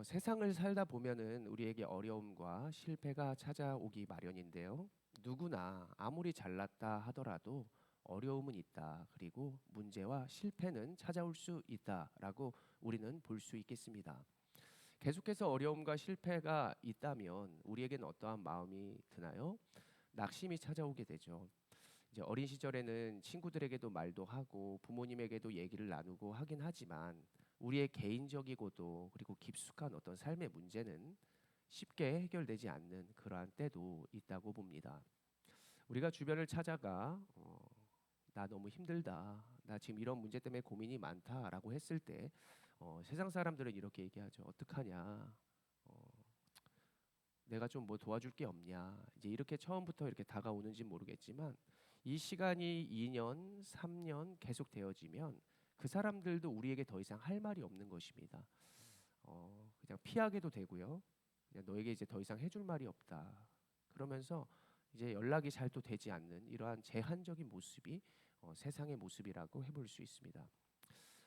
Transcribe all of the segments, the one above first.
세상을 살다 보면은 우리에게 어려움과 실패가 찾아오기 마련인데요. 누구나 아무리 잘났다 하더라도 어려움은 있다. 그리고 문제와 실패는 찾아올 수 있다라고 우리는 볼 수 있겠습니다. 계속해서 어려움과 실패가 있다면 우리에겐 어떠한 마음이 드나요? 낙심이 찾아오게 되죠. 이제 어린 시절에는 친구들에게도 말도 하고 부모님에게도 얘기를 나누고 하긴 하지만 우리의 개인적이고도 그리고 깊숙한 어떤 삶의 문제는 쉽게 해결되지 않는 그러한 때도 있다고 봅니다. 우리가 주변을 찾아가 나 너무 힘들다. 나 지금 이런 문제 때문에 고민이 많다라고 했을 때 세상 사람들은 이렇게 얘기하죠. 어떡하냐? 어, 내가 좀 뭐 도와줄 게 없냐? 이제 이렇게 처음부터 이렇게 다가오는지 모르겠지만 이 시간이 2년, 3년 계속 되어지면 그 사람들도 우리에게 더 이상 할 말이 없는 것입니다. 그냥 피하게도 되고요. 그냥 너에게 이제 더 이상 해줄 말이 없다. 그러면서 이제 연락이 잘 또 되지 않는 이러한 제한적인 모습이 세상의 모습이라고 해볼 수 있습니다.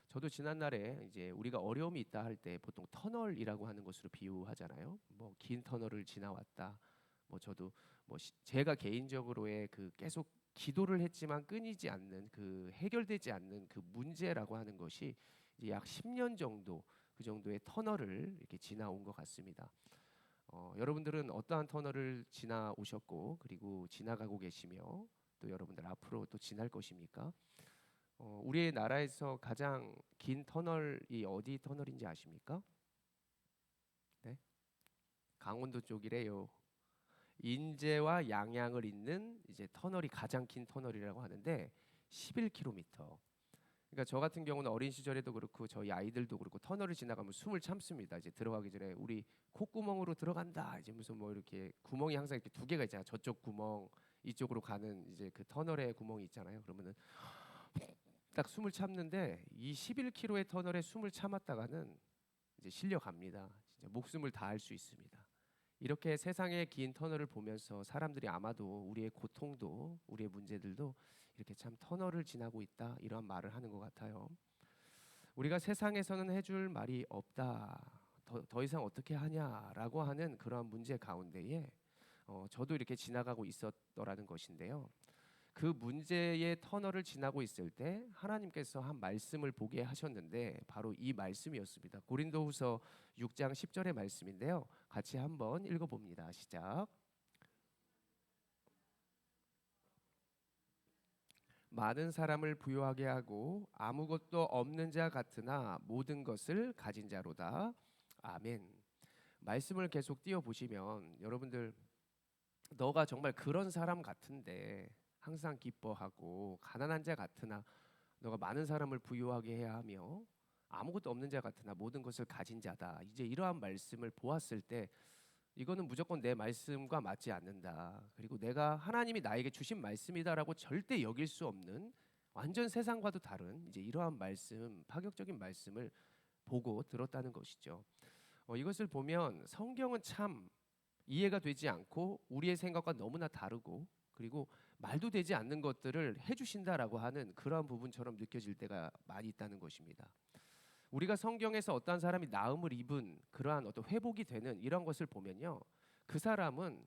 저도 지난날에 이제 우리가 어려움이 있다 할 때 보통 터널이라고 하는 것으로 비유하잖아요. 뭐 긴 터널을 지나왔다. 뭐 저도 제가 개인적으로의 그 계속 기도를 했지만 끊이지 않는 그 해결되지 않는 그 문제라고 하는 것이 이제 약 10년 정도 그 정도의 터널을 이렇게 지나온 것 같습니다. 여러분들은 어떠한 터널을 지나오셨고 그리고 지나가고 계시며 또 여러분들 앞으로 또 지날 것입니까? 우리의 나라에서 가장 긴 터널이 어디 터널인지 아십니까? 네? 강원도 쪽이래요. 인제와 양양을 잇는 이제 터널이 가장 긴 터널이라고 하는데 11km. 그러니까 저 같은 경우는 어린 시절에도 그렇고 저희 아이들도 그렇고 터널을 지나가면 숨을 참습니다. 이제 들어가기 전에 우리 콧구멍으로 들어간다. 이제 무슨 뭐 이렇게 구멍이 항상 이렇게 두 개가 있잖아요. 저쪽 구멍, 이쪽으로 가는 이제 그 터널의 구멍이 있잖아요. 그러면은 딱 숨을 참는데 이 11km의 터널에 숨을 참았다가는 이제 실려갑니다. 진짜 목숨을 다할 수 있습니다. 이렇게 세상의 긴 터널을 보면서 사람들이 아마도 우리의 고통도 우리의 문제들도 이렇게 참 터널을 지나고 있다 이런 말을 하는 것 같아요. 우리가 세상에서는 해줄 말이 없다. 더 이상 어떻게 하냐라고 하는 그러한 문제 가운데에 저도 이렇게 지나가고 있었더라는 것인데요. 그 문제의 터널을 지나고 있을 때 하나님께서 한 말씀을 보게 하셨는데 바로 이 말씀이었습니다. 고린도후서 6장 10절의 말씀인데요. 같이 한번 읽어봅니다. 시작. 많은 사람을 부유하게 하고 아무것도 없는 자 같으나 모든 것을 가진 자로다. 아멘. 말씀을 계속 띄워 보시면 여러분들 너가 정말 그런 사람 같은데 항상 기뻐하고 가난한 자 같으나 너가 많은 사람을 부유하게 해야 하며 아무것도 없는 자 같으나 모든 것을 가진 자다. 이제 이러한 말씀을 보았을 때 이거는 무조건 내 말씀과 맞지 않는다. 그리고 내가 하나님이 나에게 주신 말씀이다라고 절대 여길 수 없는 완전 세상과도 다른 이제 이러한 말씀, 파격적인 말씀을 보고 들었다는 것이죠. 이것을 보면 성경은 참 이해가 되지 않고 우리의 생각과 너무나 다르고 그리고 말도 되지 않는 것들을 해주신다라고 하는 그러한 부분처럼 느껴질 때가 많이 있다는 것입니다. 우리가 성경에서 어떠한 사람이 나음을 입은 그러한 어떤 회복이 되는 이런 것을 보면요, 그 사람은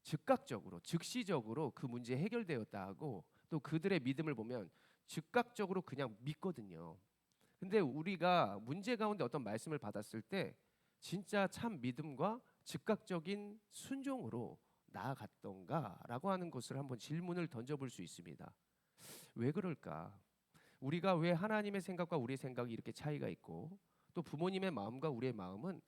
즉각적으로 즉시적으로 그 문제 해결되었다 하고 또 그들의 믿음을 보면 즉각적으로 그냥 믿거든요. 근데 우리가 문제 가운데 어떤 말씀을 받았을 때 진짜 참 믿음과 즉각적인 순종으로 나아갔던가라고 하는 것을 한번 질문을 던져볼 수 있습니다. 왜 그럴까? 우리가 왜 하나님의 생각과 우리의 생각이 이렇게 차이가 있고 또 부모님의 마음과 우리의 마음은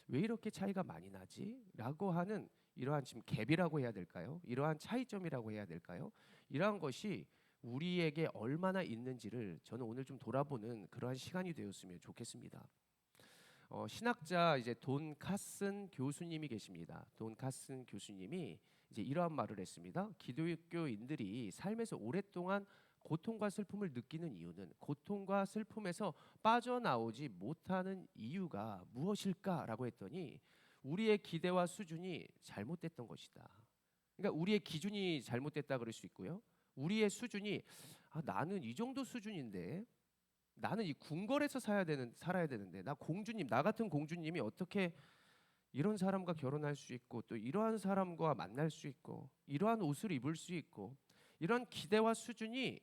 왜 이렇게 차이가 많이 나지? 라고 하는 이러한 지금 갭이라고 해야 될까요? 이러한 차이점이라고 해야 될까요? 이러한 것이 우리에게 얼마나 있는지를 저는 오늘 좀 돌아보는 그러한 시간이 되었으면 좋겠습니다. 신학자 이제 돈 카슨 교수님이 계십니다. 돈 카슨 교수님이 이제 이러한 말을 했습니다. 기독교인들이 삶에서 오랫동안 고통과 슬픔을 느끼는 이유는 고통과 슬픔에서 빠져나오지 못하는 이유가 무엇일까라고 했더니 우리의 기대와 수준이 잘못됐던 것이다. 그러니까 우리의 기준이 잘못됐다 그럴 수 있고요. 우리의 수준이 나는 이 정도 수준인데 나는 이 궁궐에서 살아야 되는데, 나 공주님, 나 같은 공주님이 어떻게 이런 사람과 결혼할 수 있고, 또 이러한 사람과 만날 수 있고, 이러한 옷을 입을 수 있고, 이런 기대와 수준이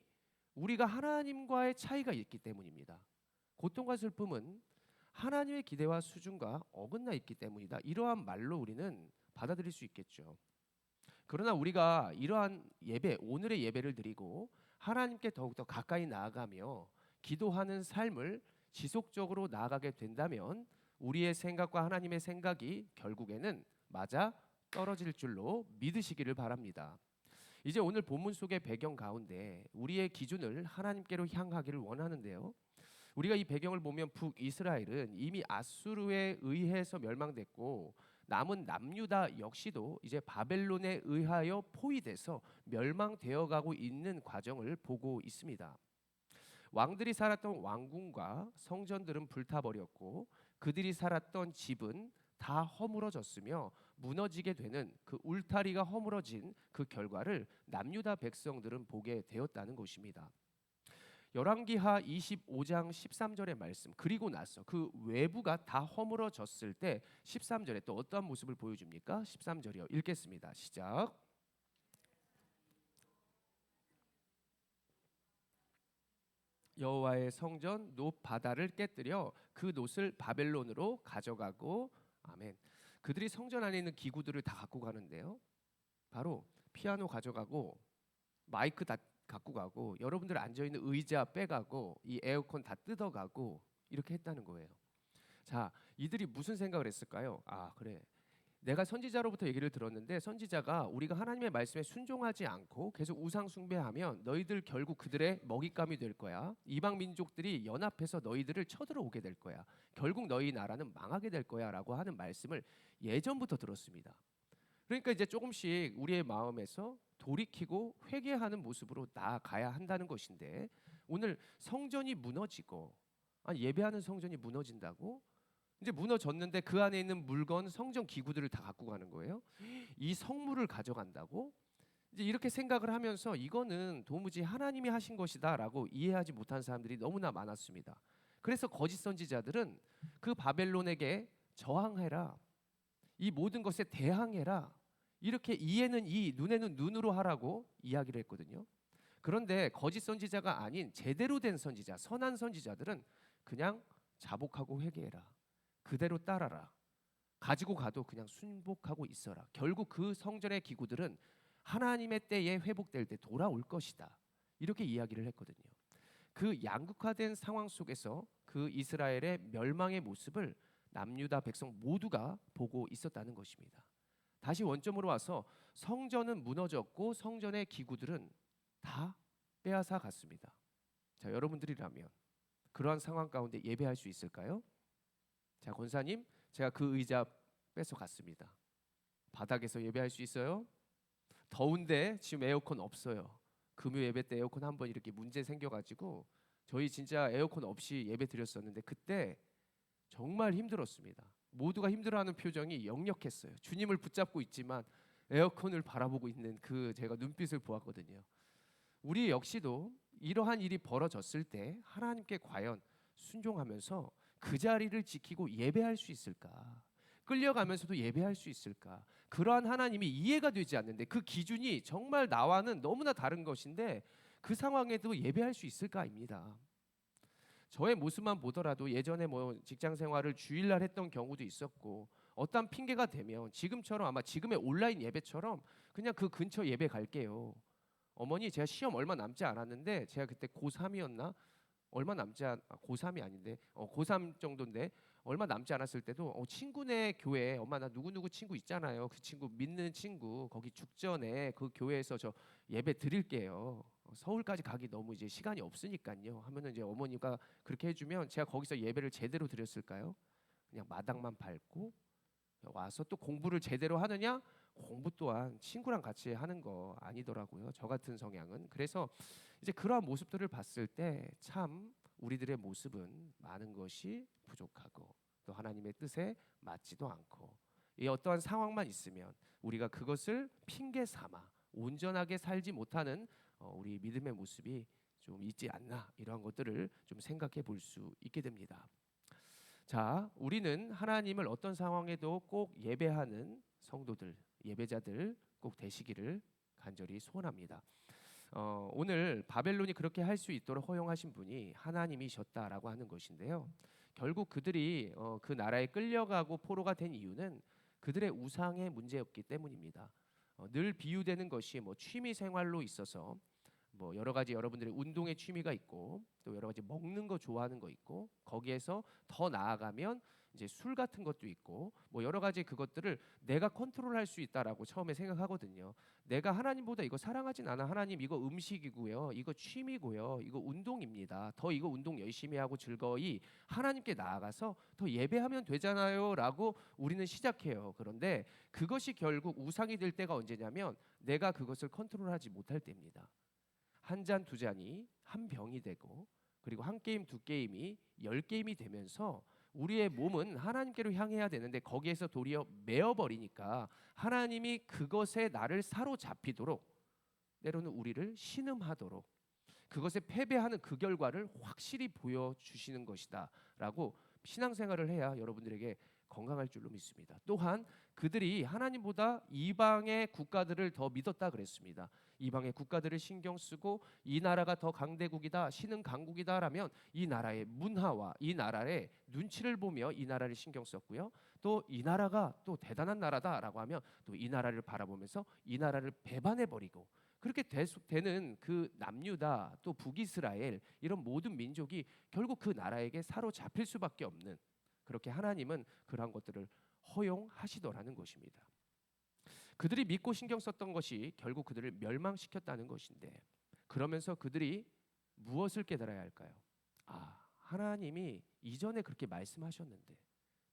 우리가 하나님과의 차이가 있기 때문입니다. 고통과 슬픔은 하나님의 기대와 수준과 어긋나 있기 때문이다. 이러한 말로 우리는 받아들일 수 있겠죠. 그러나 우리가 이러한 예배, 오늘의 예배를 드리고 하나님께 더욱더 가까이 나아가며 기도하는 삶을 지속적으로 나아가게 된다면 우리의 생각과 하나님의 생각이 결국에는 맞아 떨어질 줄로 믿으시기를 바랍니다. 이제 오늘 본문 속의 배경 가운데 우리의 기준을 하나님께로 향하기를 원하는데요. 우리가 이 배경을 보면 북이스라엘은 이미 아수르에 의해서 멸망됐고, 남은 남유다 역시도 이제 바벨론에 의하여 포위돼서 멸망되어 가고 있는 과정을 보고 있습니다. 왕들이 살았던 왕궁과 성전들은 불타버렸고, 그들이 살았던 집은 다 허물어졌으며, 무너지게 되는 그 울타리가 허물어진 그 결과를 남유다 백성들은 보게 되었다는 것입니다. 열왕기하 25장 13절의 말씀, 그리고 나서 그 외부가 다 허물어졌을 때 13절에 또 어떠한 모습을 보여줍니까? 13절이요. 읽겠습니다. 시작. 여호와의 성전 놋 바다를 깨뜨려 그 놋을 바벨론으로 가져가고, 아멘. 그들이 성전 안에 있는 기구들을 다 갖고 가는데요. 바로 피아노 가져가고, 마이크 다 갖고 가고, 여러분들 앉아 있는 의자 빼가고, 이 에어컨 다 뜯어가고, 이렇게 했다는 거예요. 자, 이들이 무슨 생각을 했을까요? 아, 그래. 내가 선지자로부터 얘기를 들었는데, 선지자가 우리가 하나님의 말씀에 순종하지 않고 계속 우상 숭배하면 너희들 결국 그들의 먹잇감이 될 거야. 이방 민족들이 연합해서 너희들을 쳐들어오게 될 거야. 결국 너희 나라는 망하게 될 거야라고 하는 말씀을 예전부터 들었습니다. 그러니까 이제 조금씩 우리의 마음에서 돌이키고 회개하는 모습으로 나아가야 한다는 것인데, 오늘 성전이 무너지고, 예배하는 성전이 무너진다고? 이제 무너졌는데 그 안에 있는 물건, 성전 기구들을 다 갖고 가는 거예요. 이 성물을 가져간다고? 이제 이렇게 생각을 하면서 이거는 도무지 하나님이 하신 것이다라고 이해하지 못한 사람들이 너무나 많았습니다. 그래서 거짓 선지자들은 그 바벨론에게 저항해라, 이 모든 것에 대항해라, 이렇게 이해는 이, 눈에는 눈으로 하라고 이야기를 했거든요. 그런데 거짓 선지자가 아닌 제대로 된 선지자, 선한 선지자들은 그냥 자복하고 회개해라, 그대로 따라라, 가지고 가도 그냥 순복하고 있어라, 결국 그 성전의 기구들은 하나님의 때에 회복될 때 돌아올 것이다, 이렇게 이야기를 했거든요. 그 양극화된 상황 속에서 그 이스라엘의 멸망의 모습을 남유다 백성 모두가 보고 있었다는 것입니다. 다시 원점으로 와서 성전은 무너졌고 성전의 기구들은 다 빼앗아 갔습니다. 자, 여러분들이라면 그러한 상황 가운데 예배할 수 있을까요? 자, 권사님, 제가 그 의자 뺏어 갔습니다. 바닥에서 예배할 수 있어요? 더운데 지금 에어컨 없어요. 금요 예배 때 에어컨 한번 이렇게 문제 생겨가지고 저희 진짜 에어컨 없이 예배 드렸었는데 그때 정말 힘들었습니다. 모두가 힘들어하는 표정이 역력했어요. 주님을 붙잡고 있지만 에어컨을 바라보고 있는 그 제가 눈빛을 보았거든요. 우리 역시도 이러한 일이 벌어졌을 때 하나님께 과연 순종하면서 그 자리를 지키고 예배할 수 있을까? 끌려가면서도 예배할 수 있을까? 그러한 하나님이 이해가 되지 않는데, 그 기준이 정말 나와는 너무나 다른 것인데 그 상황에도 예배할 수 있을까입니다. 저의 모습만 보더라도 예전에 뭐 직장 생활을 주일날 했던 경우도 있었고, 어떤 핑계가 되면 지금처럼, 아마 지금의 온라인 예배처럼 그냥 그 근처 예배 갈게요. 어머니, 제가 시험 얼마 남지 않았는데, 제가 그때 고3이었나? 얼마 남지 고3이 아닌데 고3 정도인데 얼마 남지 않았을 때도 친구네 교회, 엄마 나 누구누구 친구 있잖아요, 그 친구 믿는 친구 거기 죽전에 그 교회에서 저 예배 드릴게요. 서울까지 가기 너무 이제 시간이 없으니까요 하면은 이제 어머니가 그렇게 해주면 제가 거기서 예배를 제대로 드렸을까요? 그냥 마당만 밟고 와서 또 공부를 제대로 하느냐? 공부 또한 친구랑 같이 하는 거 아니더라고요, 저 같은 성향은. 그래서 이제 그러한 모습들을 봤을 때 참 우리들의 모습은 많은 것이 부족하고 또 하나님의 뜻에 맞지도 않고, 이 어떠한 상황만 있으면 우리가 그것을 핑계 삼아 온전하게 살지 못하는 우리 믿음의 모습이 좀 있지 않나, 이러한 것들을 좀 생각해 볼 수 있게 됩니다. 자, 우리는 하나님을 어떤 상황에도 꼭 예배하는 성도들, 예배자들 꼭 되시기를 간절히 소원합니다. 오늘 바벨론이 그렇게 할 수 있도록 허용하신 분이 하나님이셨다라고 하는 것인데요. 결국 그들이 그 나라에 끌려가고 포로가 된 이유는 그들의 우상의 문제였기 때문입니다. 늘 비유되는 것이 뭐 취미 생활로 있어서 뭐 여러 가지 여러분들의 운동의 취미가 있고 또 여러 가지 먹는 거 좋아하는 거 있고 거기에서 더 나아가면 이제 술 같은 것도 있고 뭐 여러 가지 그것들을 내가 컨트롤할 수 있다라고 처음에 생각하거든요. 내가 하나님보다 이거 사랑하진 않아. 하나님 이거 음식이고요. 이거 취미고요. 이거 운동입니다. 더 이거 운동 열심히 하고 즐거이 하나님께 나아가서 더 예배하면 되잖아요라고 우리는 시작해요. 그런데 그것이 결국 우상이 될 때가 언제냐면 내가 그것을 컨트롤하지 못할 때입니다. 한 잔 두 잔이 한 병이 되고 그리고 한 게임 두 게임이 10게임이 되면서 우리의 몸은 하나님께로 향해야 되는데 거기에서 도리어 매어버리니까 하나님이 그것에 나를 사로잡히도록 때로는 우리를 신음하도록 그것에 패배하는 그 결과를 확실히 보여주시는 것이다 라고 신앙생활을 해야 여러분들에게 건강할 줄로 믿습니다. 또한 그들이 하나님보다 이방의 국가들을 더 믿었다 그랬습니다. 이방의 국가들을 신경 쓰고 이 나라가 더 강대국이다, 신흥 강국이다라면 이 나라의 문화와 이 나라의 눈치를 보며 이 나라를 신경 썼고요. 또 이 나라가 또 대단한 나라다라고 하면 또 이 나라를 바라보면서 이 나라를 배반해 버리고 그렇게 되는 그 남유다 또 북이스라엘 이런 모든 민족이 결국 그 나라에게 사로잡힐 수밖에 없는 그렇게 하나님은 그러한 것들을 허용하시더라는 것입니다. 그들이 믿고 신경 썼던 것이 결국 그들을 멸망시켰다는 것인데 그러면서 그들이 무엇을 깨달아야 할까요? 아, 하나님이 이전에 그렇게 말씀하셨는데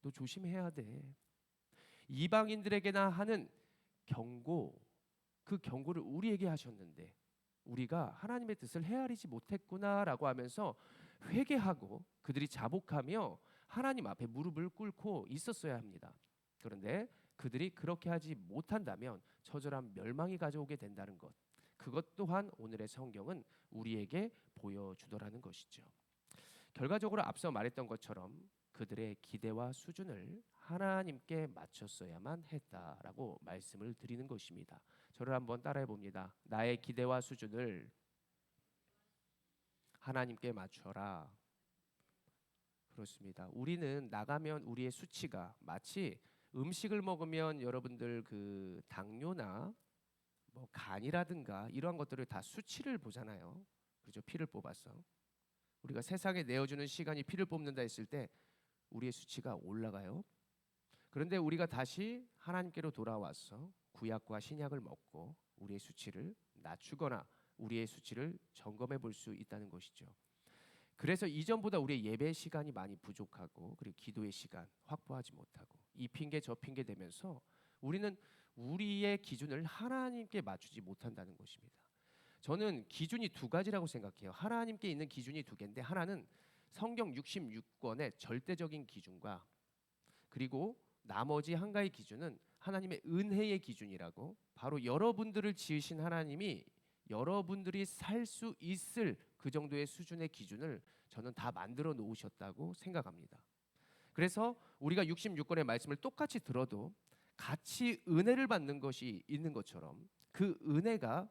너 조심해야 돼. 이방인들에게나 하는 경고, 그 경고를 우리에게 하셨는데 우리가 하나님의 뜻을 헤아리지 못했구나라고 하면서 회개하고 그들이 자복하며 하나님 앞에 무릎을 꿇고 있었어야 합니다. 그런데 그들이 그렇게 하지 못한다면 처절한 멸망이 가져오게 된다는 것. 그것 또한 오늘의 성경은 우리에게 보여주더라는 것이죠. 결과적으로 앞서 말했던 것처럼 그들의 기대와 수준을 하나님께 맞췄어야만 했다라고 말씀을 드리는 것입니다. 저를 한번 따라해 봅니다. 나의 기대와 수준을 하나님께 맞춰라. 그렇습니다. 우리는 나가면 우리의 수치가 마치 음식을 먹으면 여러분들 그 당뇨나 뭐 간이라든가 이러한 것들을 다 수치를 보잖아요. 그렇죠? 피를 뽑아서 우리가 세상에 내어주는 시간이 피를 뽑는다 했을 때 우리의 수치가 올라가요. 그런데 우리가 다시 하나님께로 돌아와서 구약과 신약을 먹고 우리의 수치를 낮추거나 우리의 수치를 점검해 볼 수 있다는 것이죠. 그래서 이전보다 우리의 예배 시간이 많이 부족하고 그리고 기도의 시간 확보하지 못하고 이 핑계 저 핑계 되면서 우리는 우리의 기준을 하나님께 맞추지 못한다는 것입니다. 저는 기준이 두 가지라고 생각해요. 하나님께 있는 기준이 두 개인데 하나는 성경 66권의 절대적인 기준과 그리고 나머지 한 가지 기준은 하나님의 은혜의 기준이라고 바로 여러분들을 지으신 하나님이 여러분들이 살 수 있을 그 정도의 수준의 기준을 저는 다 만들어 놓으셨다고 생각합니다. 그래서 우리가 66권의 말씀을 똑같이 들어도 같이 은혜를 받는 것이 있는 것처럼 그 은혜가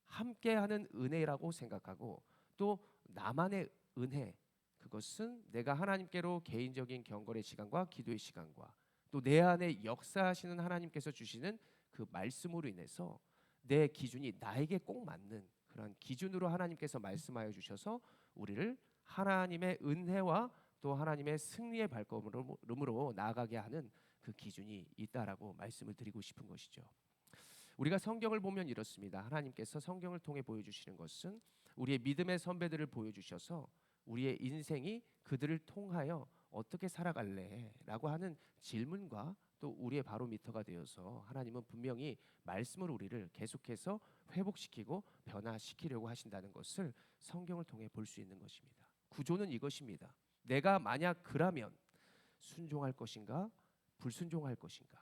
함께하는 은혜라고 생각하고 또 나만의 은혜 그것은 내가 하나님께로 개인적인 경건의 시간과 기도의 시간과 또 내 안에 역사하시는 하나님께서 주시는 그 말씀으로 인해서 내 기준이 나에게 꼭 맞는 그런 기준으로 하나님께서 말씀하여 주셔서 우리를 하나님의 은혜와 또 하나님의 승리의 발걸음으로 나아가게 하는 그 기준이 있다라고 말씀을 드리고 싶은 것이죠. 우리가 성경을 보면 이렇습니다. 하나님께서 성경을 통해 보여주시는 것은 우리의 믿음의 선배들을 보여주셔서 우리의 인생이 그들을 통하여 어떻게 살아갈래? 라고 하는 질문과 또 우리의 바로미터가 되어서 하나님은 분명히 말씀으로 우리를 계속해서 회복시키고 변화시키려고 하신다는 것을 성경을 통해 볼 수 있는 것입니다. 구조는 이것입니다. 내가 만약 그라면 순종할 것인가? 불순종할 것인가?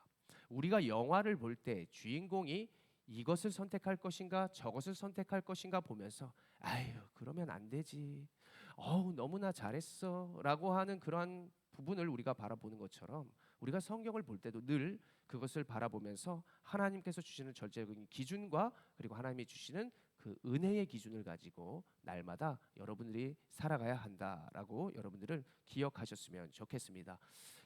우리가 영화를 볼 때 주인공이 이것을 선택할 것인가 저것을 선택할 것인가 보면서 아유 그러면 안 되지. 어우 너무나 잘했어라고 하는 그러한 부분을 우리가 바라보는 것처럼 우리가 성경을 볼 때도 늘 그것을 바라보면서 하나님께서 주시는 절제적인 기준과 그리고 하나님이 주시는 그 은혜의 기준을 가지고 날마다 여러분들이 살아가야 한다라고 여러분들을 기억하셨으면 좋겠습니다.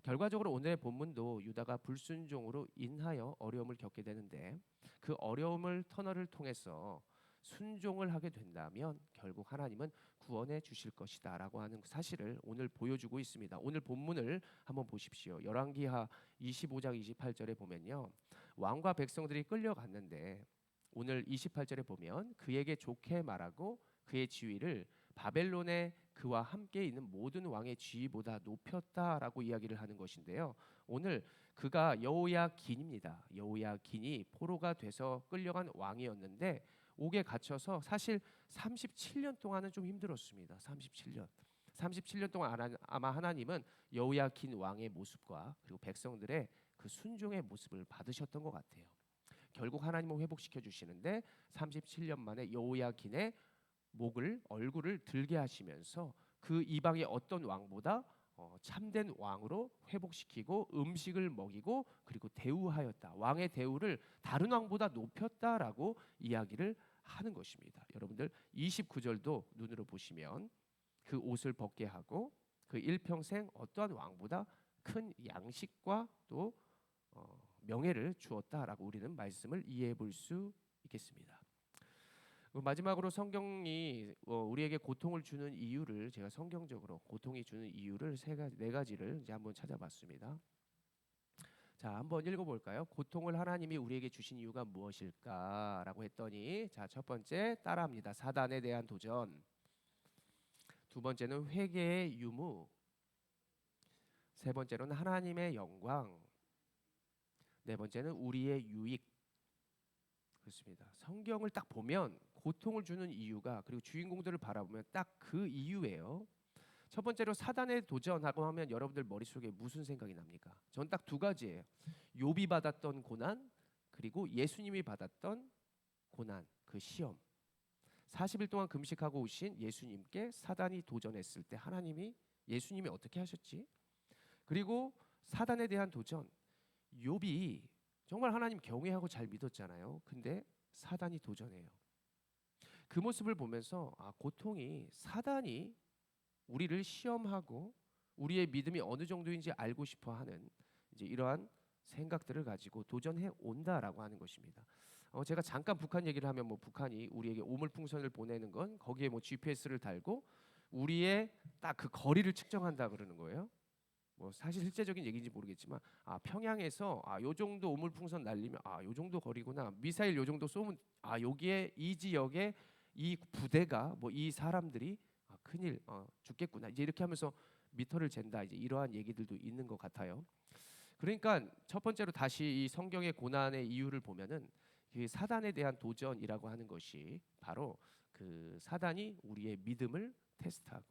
결과적으로 오늘의 본문도 유다가 불순종으로 인하여 어려움을 겪게 되는데 그 어려움을 터널을 통해서 순종을 하게 된다면 결국 하나님은 구원해 주실 것이다라고 하는 사실을 오늘 보여주고 있습니다. 오늘 본문을 한번 보십시오. 열왕기하 25장 28절에 보면요. 왕과 백성들이 끌려갔는데 오늘 28절에 보면 그에게 좋게 말하고 그의 지위를 바벨론에 그와 함께 있는 모든 왕의 지위보다 높였다라고 이야기를 하는 것인데요. 오늘 그가 여호야긴입니다. 여호야긴이 포로가 돼서 끌려간 왕이었는데 옥에 갇혀서 사실 37년 동안은 좀 힘들었습니다. 37년. 37년 동안 아마 하나님은 여호야긴 왕의 모습과 그리고 백성들의 그 순종의 모습을 받으셨던 것 같아요. 결국 하나님은 회복시켜 주시는데 37년 만에 여호야긴의 목을 얼굴을 들게 하시면서 그 이방의 어떤 왕보다 참된 왕으로 회복시키고 음식을 먹이고 그리고 대우하였다. 왕의 대우를 다른 왕보다 높였다라고 이야기를 하는 것입니다. 여러분들 29절도 눈으로 보시면 그 옷을 벗게 하고 그 일평생 어떠한 왕보다 큰 양식과 또 명예를 주었다라고 우리는 말씀을 이해해 볼 수 있겠습니다. 마지막으로 성경이 우리에게 고통을 주는 이유를 제가 성경적으로 고통이 주는 이유를 네 가지를 이제 한번 찾아봤습니다. 자, 한번 읽어볼까요? 고통을 하나님이 우리에게 주신 이유가 무엇일까라고 했더니 자, 첫 번째 따라합니다. 사단에 대한 도전. 두 번째는 회개의 유무. 세 번째로는 하나님의 영광. 네 번째는 우리의 유익. 그렇습니다. 성경을 딱 보면 고통을 주는 이유가 그리고 주인공들을 바라보면 딱 그 이유예요. 첫 번째로 사단에 도전하고 하면 여러분들 머릿속에 무슨 생각이 납니까? 전 딱 두 가지예요. 욥이 받았던 고난 그리고 예수님이 받았던 고난, 그 시험. 40일 동안 금식하고 오신 예수님께 사단이 도전했을 때 예수님이 어떻게 하셨지? 그리고 사단에 대한 도전. 욥이 정말 하나님 경외하고 잘 믿었잖아요. 근데 사단이 도전해요. 그 모습을 보면서 고통이 사단이 우리를 시험하고 우리의 믿음이 어느 정도인지 알고 싶어하는 이제 이러한 생각들을 가지고 도전해 온다라고 하는 것입니다. 제가 잠깐 북한 얘기를 하면 뭐 북한이 우리에게 오물풍선을 보내는 건 거기에 뭐 GPS를 달고 우리의 딱 그 거리를 측정한다 그러는 거예요. 뭐 사실 실제적인 얘기인지 모르겠지만 평양에서 요 정도 오물풍선 날리면 요 정도 거리구나. 미사일 요 정도 쏘면 여기에 이 지역에 이 부대가 뭐 이 사람들이 큰일 죽겠구나. 이제 이렇게 하면서 미터를 잰다. 이제 이러한 얘기들도 있는 것 같아요. 그러니까 첫 번째로 다시 이 성경의 고난의 이유를 보면은 그 사단에 대한 도전이라고 하는 것이 바로 그 사단이 우리의 믿음을 테스트하고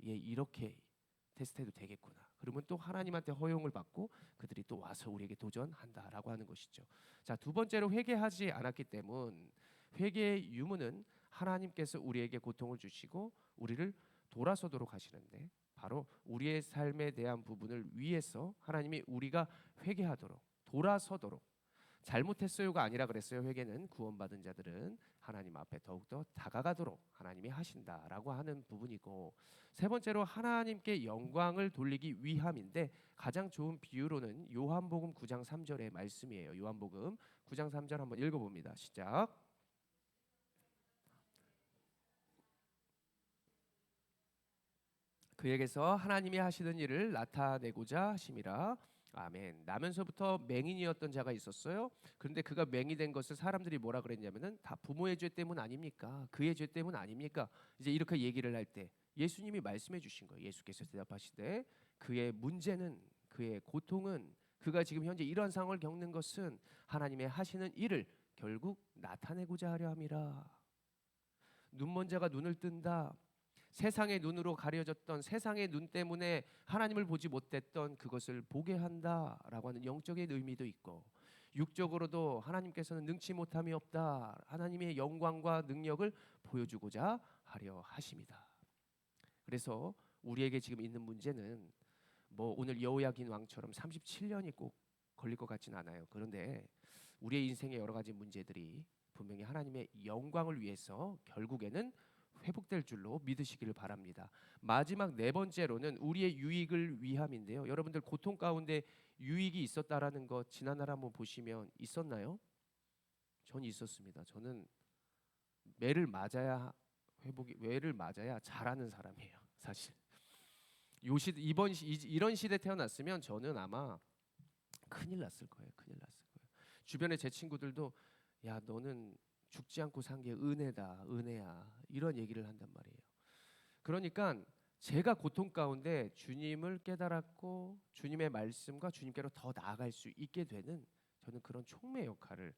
얘 이렇게 테스트해도 되겠구나. 그러면 또 하나님한테 허용을 받고 그들이 또 와서 우리에게 도전한다라고 하는 것이죠. 자, 두 번째로 회개하지 않았기 때문 회개의 유무는 하나님께서 우리에게 고통을 주시고 우리를 돌아서도록 하시는데 바로 우리의 삶에 대한 부분을 위해서 하나님이 우리가 회개하도록 돌아서도록 잘못했어요가 아니라 그랬어요. 회개는 구원받은 자들은 하나님 앞에 더욱더 다가가도록 하나님이 하신다라고 하는 부분이고 세 번째로 하나님께 영광을 돌리기 위함인데 가장 좋은 비유로는 요한복음 9장 3절의 말씀이에요. 요한복음 9장 3절 한번 읽어봅니다. 시작. 그에게서 하나님이 하시는 일을 나타내고자 하심이라. 아멘. 나면서부터 맹인이었던 자가 있었어요. 그런데 그가 맹이 된 것을 사람들이 뭐라 그랬냐면은 다 부모의 죄 때문 아닙니까? 그의 죄 때문 아닙니까? 이제 이렇게 얘기를 할 때 예수님이 말씀해 주신 거예요. 예수께서 대답하시되 그의 문제는 그의 고통은 그가 지금 현재 이러한 상황을 겪는 것은 하나님의 하시는 일을 결국 나타내고자 하려 함이라. 눈먼 자가 눈을 뜬다. 세상의 눈으로 가려졌던 세상의 눈 때문에 하나님을 보지 못했던 그것을 보게 한다라고 하는 영적인 의미도 있고 육적으로도 하나님께서는 능치 못함이 없다. 하나님의 영광과 능력을 보여주고자 하려 하십니다. 그래서 우리에게 지금 있는 문제는 뭐 오늘 여호야긴 왕처럼 37년이 꼭 걸릴 것 같지는 않아요. 그런데 우리의 인생의 여러 가지 문제들이 분명히 하나님의 영광을 위해서 결국에는 회복될 줄로 믿으시기를 바랍니다. 마지막 네 번째로는 우리의 유익을 위함인데요. 여러분들 고통 가운데 유익이 있었다라는 것 지난날 한번 보시면 있었나요? 전 있었습니다. 저는 매를 맞아야 잘하는 사람이에요. 사실 이런 시대 태어났으면 저는 아마 큰일 났을 거예요. 큰일 났을 거예요. 주변에 제 친구들도 야 너는 죽지 않고 산 게 은혜다, 은혜야 이런 얘기를 한단 말이에요. 그러니까 제가 고통 가운데 주님을 깨달았고 주님의 말씀과 주님께로 더 나아갈 수 있게 되는 저는 그런 촉매 역할을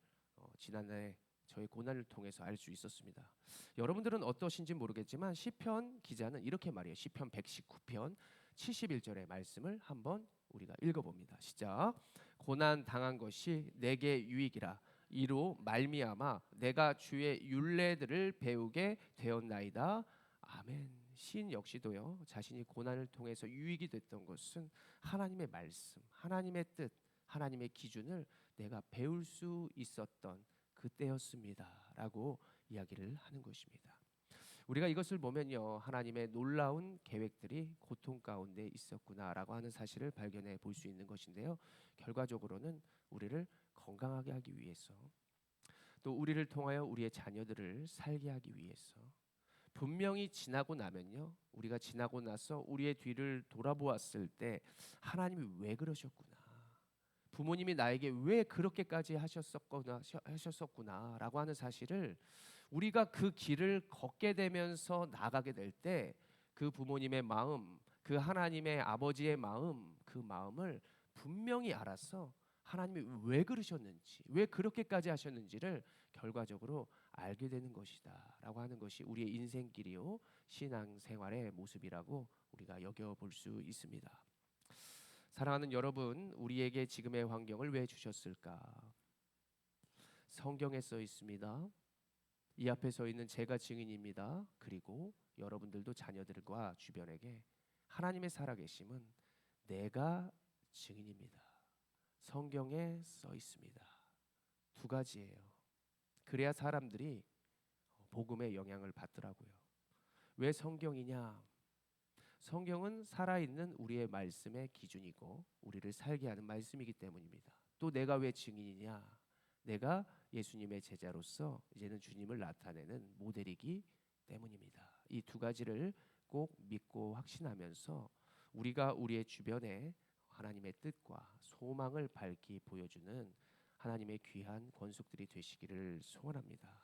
지난해 저의 고난을 통해서 알 수 있었습니다. 여러분들은 어떠신지 모르겠지만 시편 기자는 이렇게 말해요. 시편 119편 71절의 말씀을 한번 우리가 읽어봅니다. 시작. 고난 당한 것이 내게 유익이라 이로 말미암아 내가 주의 율례들을 배우게 되었나이다. 아멘. 시인 역시도요 자신이 고난을 통해서 유익이 됐던 것은 하나님의 말씀, 하나님의 뜻, 하나님의 기준을 내가 배울 수 있었던 그때였습니다라고 이야기를 하는 것입니다. 우리가 이것을 보면요 하나님의 놀라운 계획들이 고통 가운데 있었구나라고 하는 사실을 발견해 볼 수 있는 것인데요. 결과적으로는 우리를 건강하게 하기 위해서 또 우리를 통하여 우리의 자녀들을 살게 하기 위해서 분명히 지나고 나면요 우리가 지나고 나서 우리의 뒤를 돌아보았을 때 하나님이 왜 그러셨구나, 부모님이 나에게 왜 그렇게까지 하셨었구나라고 하는 사실을 우리가 그 길을 걷게 되면서 나가게 될 때 그 부모님의 마음, 그 하나님의 아버지의 마음, 그 마음을 분명히 알아서 하나님이 왜 그러셨는지, 왜 그렇게까지 하셨는지를 결과적으로 알게 되는 것이다라고 하는 것이 우리의 인생길이요 신앙생활의 모습이라고 우리가 여겨볼 수 있습니다. 사랑하는 여러분, 우리에게 지금의 환경을 왜 주셨을까? 성경에 써 있습니다. 이 앞에 서 있는 제가 증인입니다. 그리고 여러분들도 자녀들과 주변에게 하나님의 살아계심은 내가 증인입니다. 성경에 써 있습니다. 두 가지예요. 그래야 사람들이 복음의 영향을 받더라고요. 왜 성경이냐? 성경은 살아있는 우리의 말씀의 기준이고 우리를 살게 하는 말씀이기 때문입니다. 또 내가 왜 증인이냐? 내가 예수님의 제자로서 이제는 주님을 나타내는 모델이기 때문입니다. 이 두 가지를 꼭 믿고 확신하면서 우리가 우리의 주변에 하나님의 뜻과 소망을 밝히 보여주는 하나님의 귀한 권속들이 되시기를 소원합니다.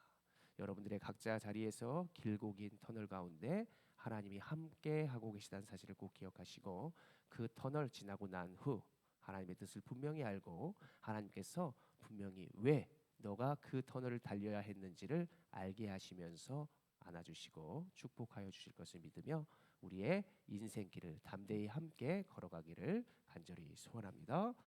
여러분들의 각자 자리에서 길고 긴 터널 가운데 하나님이 함께 하고 계시다는 사실을 꼭 기억하시고 그 터널 지나고 난 후 하나님의 뜻을 분명히 알고 하나님께서 분명히 왜 너가 그 터널을 달려야 했는지를 알게 하시면서 안아주시고 축복하여 주실 것을 믿으며 우리의 인생길을 담대히 함께 걸어가기를 간절히 소원합니다.